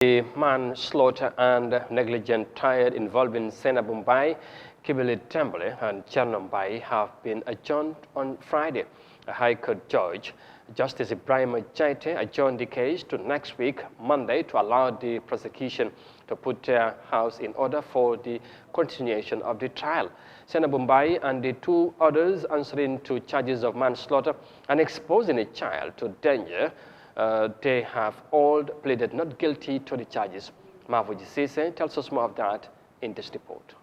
The manslaughter and negligent trial involving Sena Mumbai, Kibili Temple, and Chernombai have been adjourned on Friday. A High Court judge, Justice Ibrahim Jaite, adjourned the case to next week, Monday, to allow the prosecution to put their house in order for the continuation of the trial. Sena Mumbai and the two others answering to charges of manslaughter and exposing a child to danger, they have all pleaded not guilty to the charges. Mahfoud Sise tells us more of that in this report.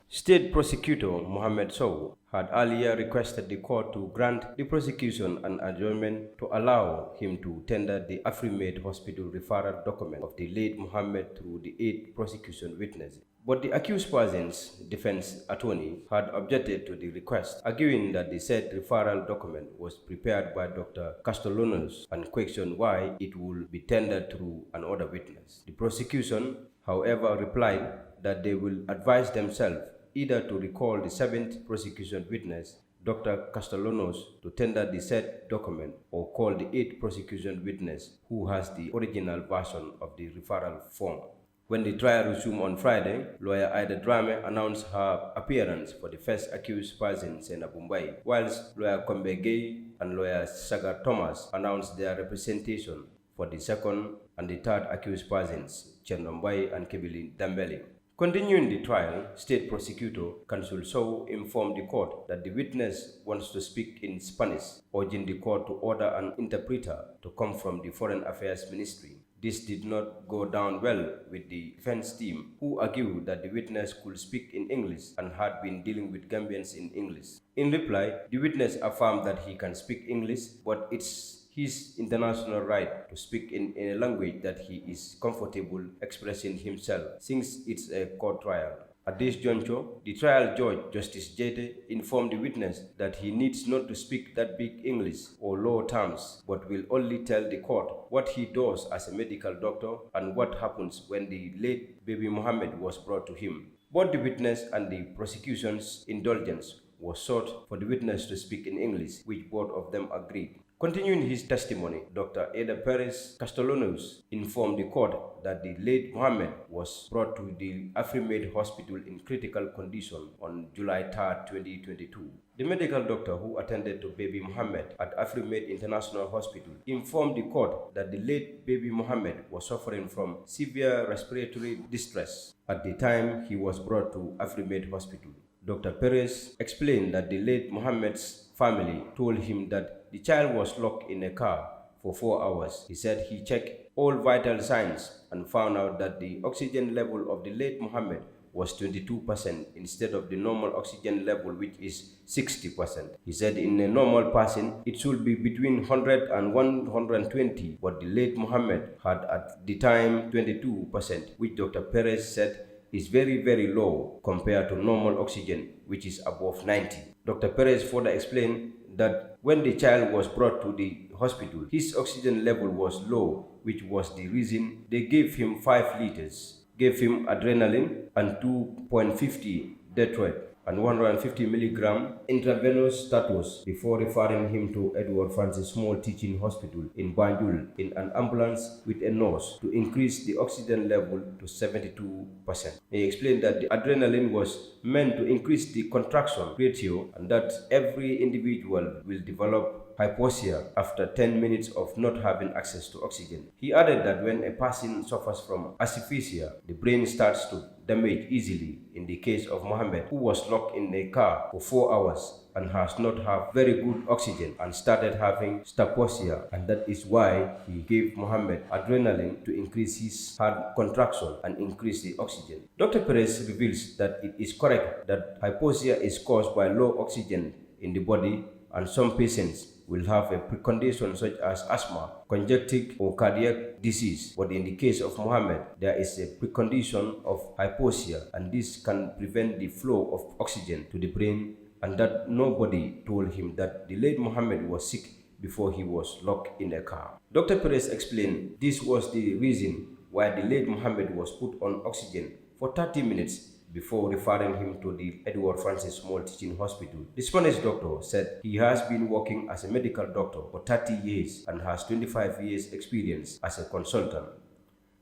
State Prosecutor Mohammed Sow had earlier requested the court to grant the prosecution an adjournment to allow him to tender the Afrimate Hospital referral document of the late Mohammed through the 8 prosecution witnesses. But the accused person's defense attorney had objected to the request, arguing that the said referral document was prepared by Dr. Castellanos and questioned why it would be tendered through another witness. The prosecution, however, replied that they will advise themselves either to recall the 7th prosecution witness, Dr. Castellanos, to tender the said document, or call the 8th prosecution witness who has the original version of the referral form. When the trial resumed on Friday, lawyer Yahya Jammeh announced her appearance for the first accused person, Sena Mumbai, whilst lawyer Kombe Gay and lawyer Sagar Thomas announced their representation for the second and the third accused persons, Chernombai and Kibili Dambeli. Continuing the trial, State Prosecutor Counsel Sow informed the court that the witness wants to speak in Spanish, urging the court to order an interpreter to come from the Foreign Affairs Ministry. This did not go down well with the defense team, who argued that the witness could speak in English and had been dealing with Gambians in English. In reply, the witness affirmed that he can speak English, but it's his international right to speak in a language that he is comfortable expressing himself, since it's a court trial. At this juncture, the trial judge, Justice Jaite, informed the witness that he needs not to speak that big English or law terms, but will only tell the court what he does as a medical doctor and what happens when the late baby Mohammed was brought to him. Both the witness and the prosecution's indulgence was sought for the witness to speak in English, which both of them agreed. Continuing his testimony, Dr. Ada Perez Castellanos informed the court that the late Mohammed was brought to the Afrimate Hospital in critical condition on July 3, 2022. The medical doctor who attended to baby Mohammed at Afrimate International Hospital informed the court that the late baby Mohammed was suffering from severe respiratory distress at the time he was brought to Afrimate Hospital. Dr. Perez explained that the late Mohammed's family told him that the child was locked in a car for 4 hours. He said he checked all vital signs and found out that the oxygen level of the late Mohammed was 22% instead of the normal oxygen level, which is 60%. He said in a normal person, it should be between 100 and 120, but the late Mohammed had at the time 22%, which Dr. Perez said is very, very low compared to normal oxygen, which is above 90. Dr. Perez further explained that when the child was brought to the hospital, his oxygen level was low, which was the reason they gave him 5 liters, gave him adrenaline and 2.50 detroit and 150 milligram intravenous status before referring him to Edward Francis Small Teaching Hospital in Banjul in an ambulance with a nurse to increase the oxygen level to 72%. He explained that the adrenaline was meant to increase the contraction ratio and that every individual will develop hypoxia after 10 minutes of not having access to oxygen. He added that when a person suffers from asphyxia, the brain starts to damage easily. In the case of Mohammed, who was locked in a car for 4 hours and has not have very good oxygen and started having hypoxia, and that is why he gave Mohammed adrenaline to increase his heart contraction and increase the oxygen. Dr. Perez reveals that it is correct that hypoxia is caused by low oxygen in the body, and some patients will have a precondition such as asthma, conjunctive or cardiac disease. But in the case of Mohammed, there is a precondition of hypoxia, and this can prevent the flow of oxygen to the brain, and that nobody told him that the late Mohammed was sick before he was locked in a car. Dr. Perez explained this was the reason why the late Mohammed was put on oxygen for 30 minutes before referring him to the Edward Francis Small Teaching Hospital. The Spanish doctor said he has been working as a medical doctor for 30 years and has 25 years experience as a consultant.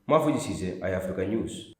Mafuji Sise, Eyeafrica News.